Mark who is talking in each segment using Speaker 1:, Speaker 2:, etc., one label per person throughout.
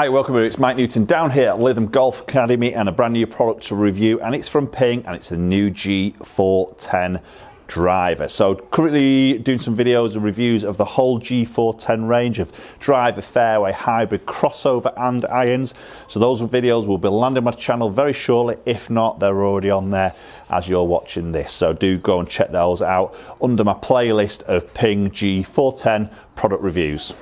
Speaker 1: Hi, welcome. It's Mike Newton down here at Lytham Golf Academy and a brand new product to review, and it's from Ping and it's the new G410 driver. So currently doing some videos and reviews of the whole G410 range of driver, fairway, hybrid, crossover and irons. So those videos will be landing on my channel very shortly. If not, they're already on there as you're watching this. So do go and check those out under my playlist of Ping G410 product reviews.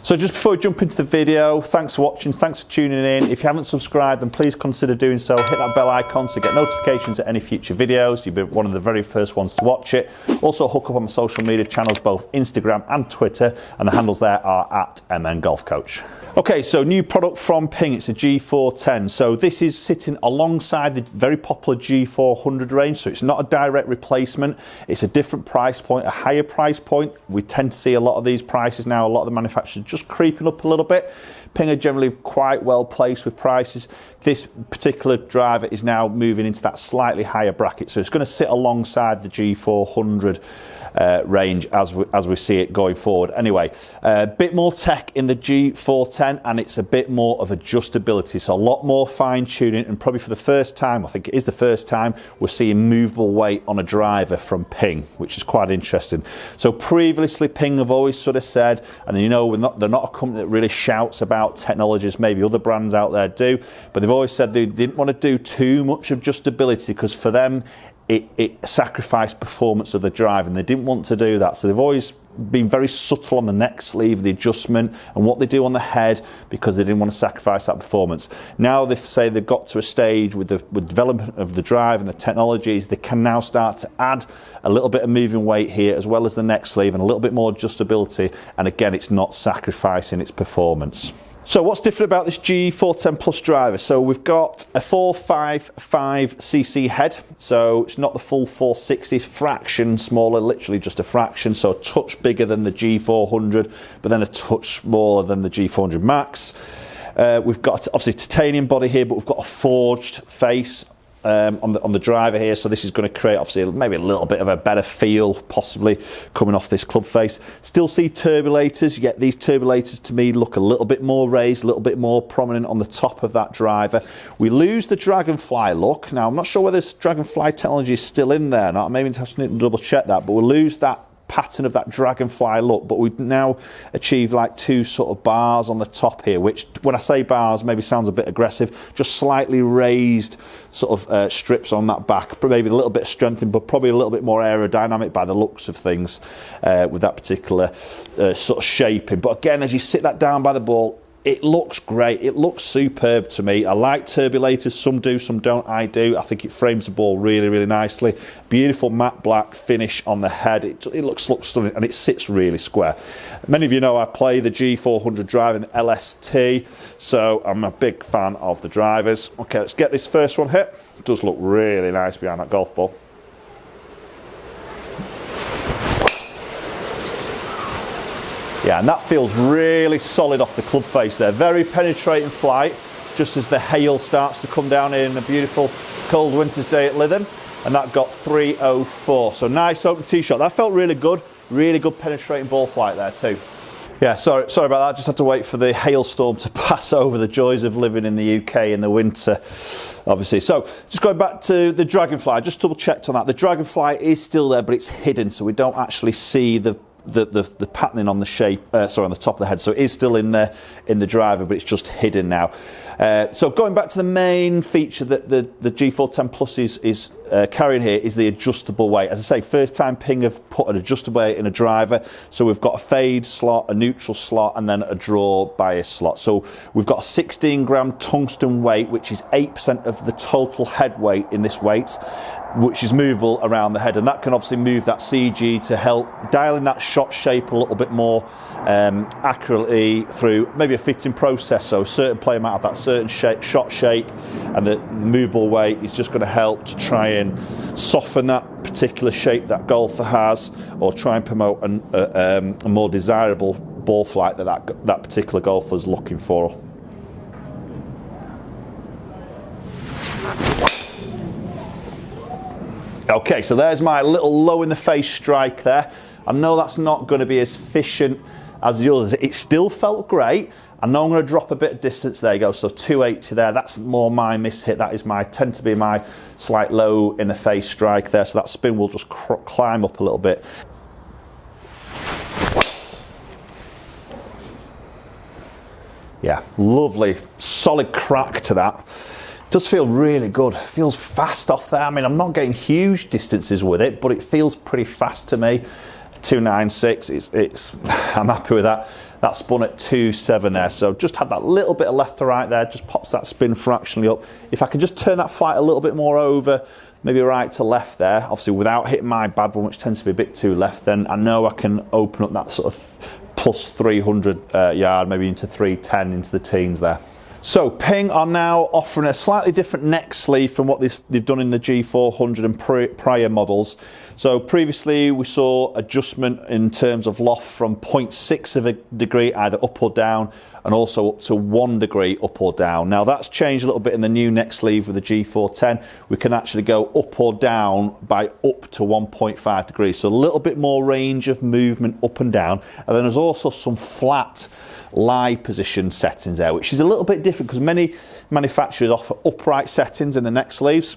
Speaker 1: So just before we jump into the video, thanks for watching, thanks for tuning in. If you haven't subscribed, then please consider doing so. Hit that bell icon to get notifications of any future videos. You'll be one of the very first ones to watch it. Also hook up on my social media channels, both Instagram and Twitter, and the handles there are at MN Golf Coach. Okay, so new product from Ping, it's a G410. So this is sitting alongside the very popular G400 range, so it's not a direct replacement. It's a different price point, a higher price point. We tend to see a lot of these prices now, a lot of the manufacturers just creeping up a little bit. Ping are generally quite well placed with prices. This particular driver is now moving into that slightly higher bracket, so it's going to sit alongside the G400 range as we see it going forward. Anyway, a bit more tech in the G410 and it's a bit more of adjustability, so a lot more fine tuning, and probably for the first time, I think it is the first time, we're seeing movable weight on a driver from Ping, which is quite interesting. So previously Ping have always sort of said, and you know they're not a company that really shouts about technologies, maybe other brands out there do, but they've always said they didn't want to do too much adjustability because for them it sacrificed performance of the drive, and they didn't want to do that. So they've always been very subtle on the neck sleeve, the adjustment, and what they do on the head, because they didn't want to sacrifice that performance. Now they say they've got to a stage with the development of the drive and the technologies, they can now start to add a little bit of moving weight here as well as the neck sleeve and a little bit more adjustability, and again it's not sacrificing its performance. So what's different about this G410 Plus driver? So we've got a 455cc head, so it's not the full 460, fraction smaller, literally just a fraction, so a touch bigger than the G400, but then a touch smaller than the G400 Max. We've got obviously titanium body here, but we've got a forged face on the driver here, so this is going to create obviously maybe a little bit of a better feel possibly coming off this club face. Still see turbulators. You get these turbulators to me look a little bit more raised, a little bit more prominent on the top of that driver. We lose the dragonfly look. Now I'm not sure whether this dragonfly technology is still in there or not. Maybe have to double check that, but we'll lose that pattern of that dragonfly look, but we now achieve like two sort of bars on the top here, which when I say bars maybe sounds a bit aggressive, just slightly raised sort of strips on that back, but maybe a little bit of strengthening, but probably a little bit more aerodynamic by the looks of things with that particular sort of shaping. But again, as you sit that down by the ball, it looks great. It looks superb to me. I like turbulators. Some do, some don't. I do. I think it frames the ball really, really nicely. Beautiful matte black finish on the head. It looks stunning, and it sits really square. Many of you know I play the G400 driver in the LST, so I'm a big fan of the drivers. Okay, let's get this first one hit. It does look really nice behind that golf ball. Yeah, and that feels really solid off the club face there. Very penetrating flight, just as the hail starts to come down here in a beautiful cold winter's day at Lytham. And that got 304. So nice open tee shot. That felt really good penetrating ball flight there too. Yeah, sorry about that. Just had to wait for the hailstorm to pass over. The joys of living in the UK in the winter, obviously. So just going back to the dragonfly, I just double checked on that. The dragonfly is still there, but it's hidden, so we don't actually see the patterning on the shape, on the top of the head. So it is still in there in the driver, but it's just hidden now. So going back to the main feature that the G410 Plus is carrying here is the adjustable weight. As I say, first time Ping have put an adjustable weight in a driver. So we've got a fade slot, a neutral slot, and then a draw bias slot. So we've got a 16 gram tungsten weight, which is 8% of the total head weight in this weight, which is movable around the head, and that can obviously move that CG to help dial in that shot shape a little bit more accurately through maybe a fitting process. So a certain player might have that certain shot shape, and the movable weight is just going to help to try and soften that particular shape that golfer has, or try and promote a more desirable ball flight that particular golfer is looking for. Okay, so there's my little low in the face strike there. I know that's not going to be as efficient as the others. It still felt great. I know I'm going to drop a bit of distance. There you go, so 280 there. That's more my miss hit. That is tend to be my slight low in the face strike there. So that spin will just climb up a little bit. Yeah, lovely, solid crack to that. Does feel really good. Feels fast off there. I mean, I'm not getting huge distances with it, but it feels pretty fast to me. 296. I'm happy with that. That spun at 2.7 there. So just had that little bit of left to right there. Just pops that spin fractionally up. If I can just turn that flight a little bit more over, maybe right to left there, obviously without hitting my bad one, which tends to be a bit too left, then I know I can open up that sort of plus 300 yard, maybe into 310 into the teens there. So Ping are now offering a slightly different neck sleeve from what they've done in the G400 and prior models. So previously we saw adjustment in terms of loft from 0.6 of a degree either up or down, and also up to 1 degree up or down. Now that's changed a little bit in the new neck sleeve with the G410. We can actually go up or down by up to 1.5 degrees. So a little bit more range of movement up and down. And then there's also some flat lie position settings there, which is a little bit different because many manufacturers offer upright settings in the neck sleeves.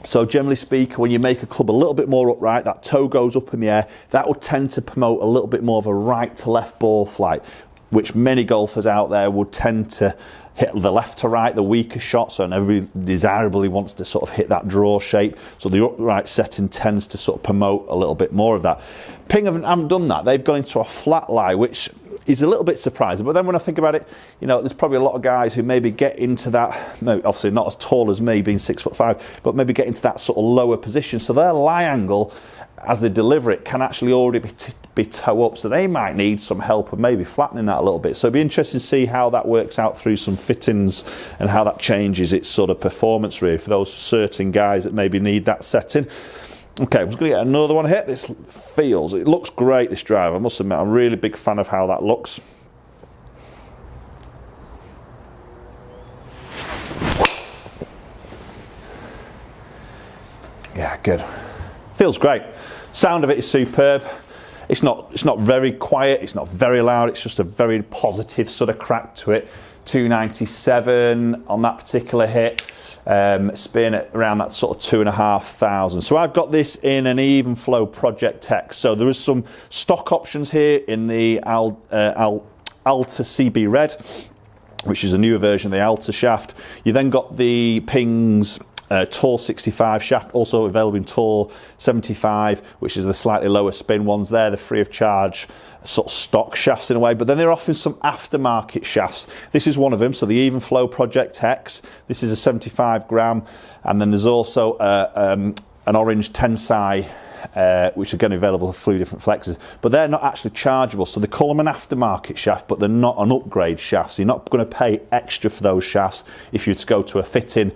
Speaker 1: So generally speaking, when you make a club a little bit more upright, that toe goes up in the air, that will tend to promote a little bit more of a right to left ball flight, which many golfers out there would tend to hit the left to right, the weaker shot, so everybody desirably wants to sort of hit that draw shape. So the upright setting tends to sort of promote a little bit more of that. Ping haven't done that. They've gone into a flat lie, which is a little bit surprising. But then when I think about it, you know, there's probably a lot of guys who maybe get into that, obviously not as tall as me, being 6'5", but maybe get into that sort of lower position. So their lie angle, as they deliver it, can actually already be toe up, so they might need some help of maybe flattening that a little bit. So it'd be interesting to see how that works out through some fittings and how that changes its sort of performance really for those certain guys that maybe need that setting. Okay, I'm just going to get another one hit. It looks great, this driver. I must admit, I'm a really big fan of how that looks. Yeah, good. Feels great. Sound of it is superb. It's not very quiet, it's not very loud, it's just a very positive sort of crack to it. 297 on that particular hit, spin at around that sort of 2,500. So I've got this in an even flow Project Tech. So there is some stock options here in the Alta CB Red, which is a newer version of the Alta shaft. You then got the Ping's Tour 65 shaft, also available in Tour 75, which is the slightly lower spin ones there, the free of charge sort of stock shafts in a way, but then they're offering some aftermarket shafts. This is one of them, so the Even Flow Project X, this is a 75 gram, and then there's also an orange Tensai, which are again available for 3 different flexes, but they're not actually chargeable, so they call them an aftermarket shaft, but they're not an upgrade shaft, so you're not going to pay extra for those shafts. If you were to go to a fitting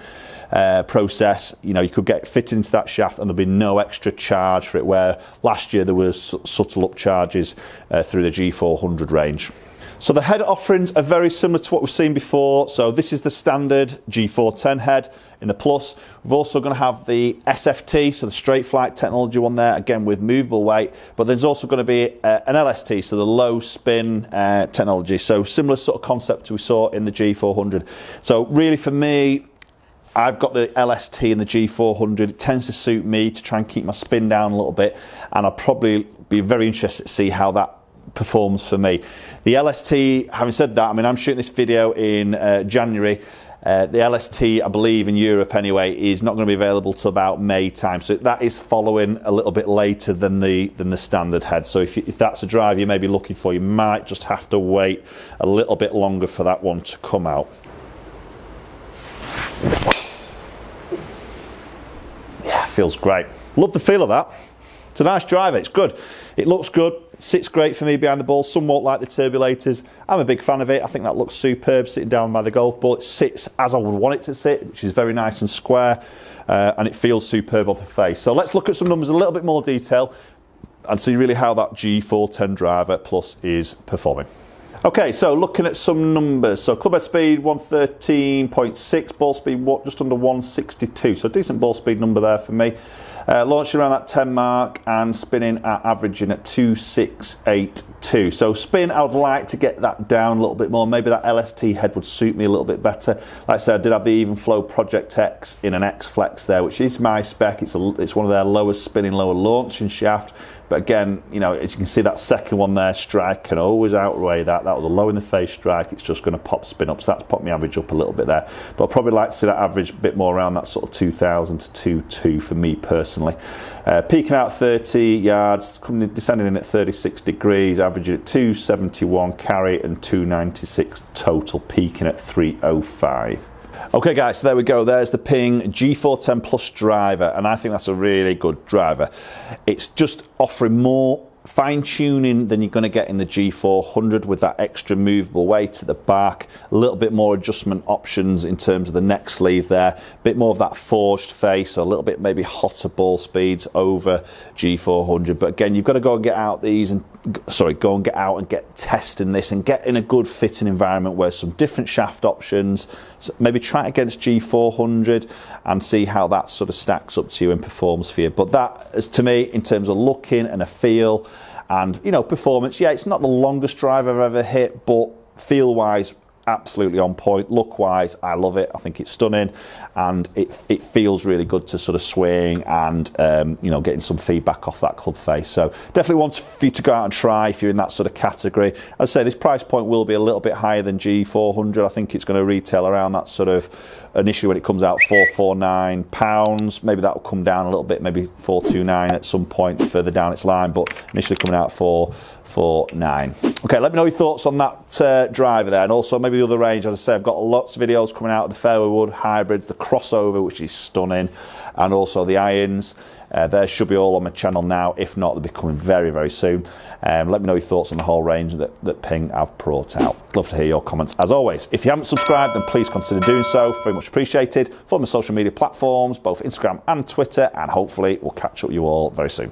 Speaker 1: process, you know, you could get fitted into that shaft and there'll be no extra charge for it, where last year there was subtle upcharges through the G400 range. So the head offerings are very similar to what we've seen before. So this is the standard G410 head in the Plus. We're also going to have the SFT, so the straight flight technology one there, again with movable weight, but there's also going to be an LST, so the low spin technology. So similar sort of concept we saw in the G400. So really for me, I've got the LST and the G400. It tends to suit me to try and keep my spin down a little bit, and I'll probably be very interested to see how that performs for me. The LST, having said that, I mean, I'm shooting this video in January. The LST, I believe in Europe anyway, is not going to be available till about May time, so that is following a little bit later than the standard head. So if that's a drive you may be looking for, you might just have to wait a little bit longer for that one to come out. Feels great. Love the feel of that. It's a nice driver, it's good. It looks good, it sits great for me behind the ball, somewhat like the turbulators. I'm a big fan of it. I think that looks superb sitting down by the golf ball. It sits as I would want it to sit, which is very nice and square, and it feels superb on the face. So let's look at some numbers in a little bit more detail and see really how that G410 Driver Plus is performing. Okay, so looking at some numbers. So club head speed 113.6, ball speed just under 162, so a decent ball speed number there for me. Launching around that 10 mark and spinning at averaging at 2682. So spin, I would like to get that down a little bit more. Maybe that LST head would suit me a little bit better. Like I said, I did have the Even Flow Project X in an X Flex there, which is my spec. It's one of their lowest spinning, lower launching shaft. But again, you know, as you can see, that second one there, strike, can always outweigh that. That was a low in the face strike. It's just going to pop spin up. So that's popped my average up a little bit there. But I'd probably like to see that average a bit more around that sort of 2000 to 22 for me personally. Peaking out 30 yards, descending in at 36 degrees, averaging at 271 carry and 296 total, peaking at 305. Okay guys, so there we go. There's the Ping G410 Plus Driver, and I think that's a really good driver. It's just offering more fine tuning than you're going to get in the G400 with that extra movable weight at the back, a little bit more adjustment options in terms of the neck sleeve there, a bit more of that forged face, or a little bit maybe hotter ball speeds over G400. But again, you've got to go and get out these and go and get out and get testing this and get in a good fitting environment where some different shaft options. So maybe try it against G400 and see how that sort of stacks up to you and performs for you. But that is, to me, in terms of looking and a feel and, you know, performance, yeah, it's not the longest drive I've ever hit, but feel wise, absolutely on point. Look wise, I love it. I think it's stunning, and it feels really good to sort of swing and you know, getting some feedback off that club face. So definitely want for you to go out and try if you're in that sort of category. As I say, this price point will be a little bit higher than G400. I think it's going to retail around that sort of, initially when it comes out, £449. Maybe that will come down a little bit, maybe £429 at some point further down its line, but initially coming out £449. Okay, let me know your thoughts on that driver there, and also maybe the other range. As I say, I've got lots of videos coming out of the fairway wood hybrids, the crossover, which is stunning, and also the irons. They should be all on my channel now. If not, they'll be coming very, very soon. Let me know your thoughts on the whole range that Ping have brought out. Love to hear your comments. As always, if you haven't subscribed, then please consider doing so. Very much appreciated. Follow my social media platforms, both Instagram and Twitter, and hopefully we'll catch up with you all very soon.